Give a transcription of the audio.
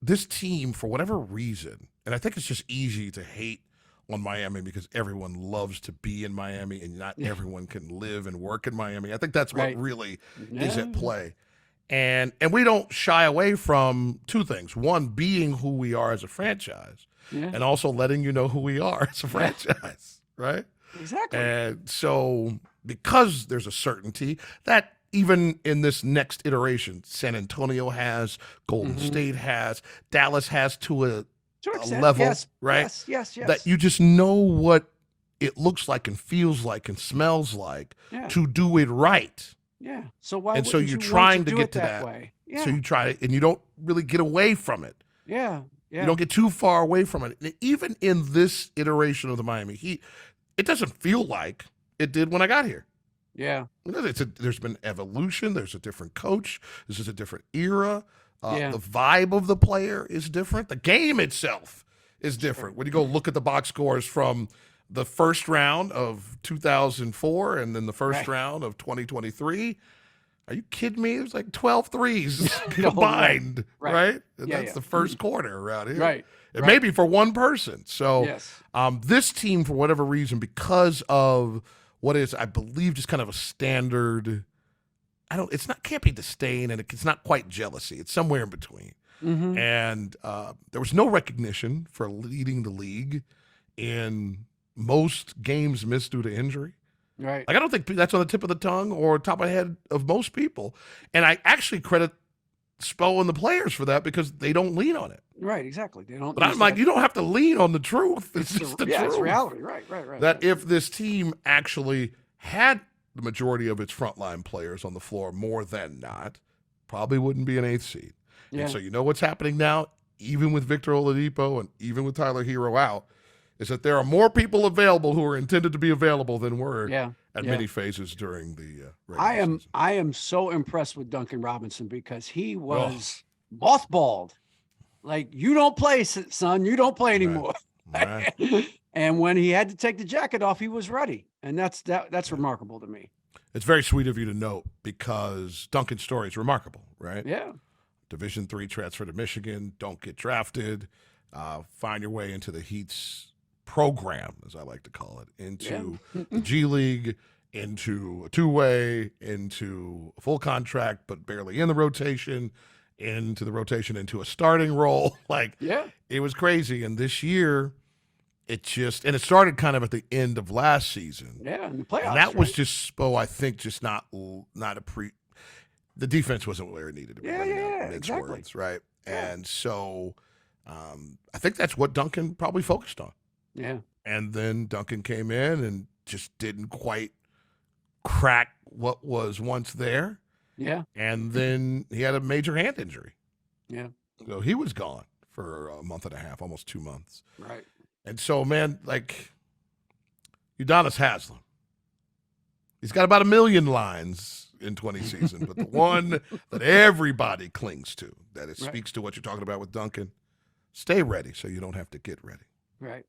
this team, for whatever reason, and I think it's just easy to hate on Miami because everyone loves to be in Miami and not Yeah. everyone can live and work in Miami. I think that's what Right. really is Yeah. at play. And we don't shy away from two things. One, being who we are as a franchise, Yeah. and also letting you know who we are as a Yeah. franchise, right? Exactly. And so, because there's a certainty that even in this next iteration, San Antonio has, Golden Mhm. State has, Dallas has to To an a extent, level, yes. right? Yes, yes, That yes. you just know what it looks like and feels like and smells like Yeah. to do it right. Yeah. So why And so wouldn't you're you want to trying to do get it to that that. way? So Yeah. you try, and you don't really get away from it. Yeah. You Yeah. don't get too far away from it. And even in this iteration of the Miami Heat, it doesn't feel like it did when I got here. Yeah. There's been evolution. There's a different coach. This is a different era. Yeah. The vibe of the player is different. The game itself is different. When you go look at the box scores from the first round of 2004 and then the first Right. round of 2023, are you kidding me? It was like 12 threes No, combined, right. right? And Yeah, that's yeah. the first quarter around here. Right. It may be for one person. So Yes. this team, for whatever reason, because of what is, I believe, just kind of a standard. Can't be disdain, and it's not quite jealousy. It's somewhere in between. Mm-hmm. And there was no recognition for leading the league in most games missed due to injury. Right. Like, I don't think that's on the tip of the tongue or top of the head of most people. And I actually credit Spo and the players for that because they don't lean on it. Right. Exactly. They don't. But I'm like, you don't have to lean on the truth. It's just the truth. It's reality. Right. Right. Right. That right. if this team actually had the majority of its frontline players on the floor more than not, probably wouldn't be an 8th seed. Yeah. And so you know what's happening now, even with Victor Oladipo and even with Tyler Hero out, is that there are more people available who are intended to be available than were at many phases during the regular season. I am so impressed with Duncan Robinson because he was mothballed. Like, you don't play, son. You don't play anymore. Right. And when he had to take the jacket off, he was ready. And that's remarkable to me. It's very sweet of you to note because Duncan's story is remarkable, right? Yeah. Division III transfer to Michigan, don't get drafted, find your way into the Heat's program, as I like to call it, into the G League, into a two-way, into a full contract, but barely in the rotation, into the rotation, into a starting role. Like, it was crazy. And this year, it started kind of at the end of last season. Yeah, in the playoffs. And that was just Spo, I think, just not the defense wasn't where it needed to be. Exactly. Words, right? Yeah. And so I think that's what Duncan probably focused on. Yeah. And then Duncan came in and just didn't quite crack what was once there. Yeah. And then he had a major hand injury. Yeah. So he was gone for a month and a half, almost 2 months. Right. And so, man, like, Udonis Haslem, he's got about 1 million lines in 20 season, but the one that everybody clings to, that it speaks to what you're talking about with Duncan, stay ready so you don't have to get ready. Right.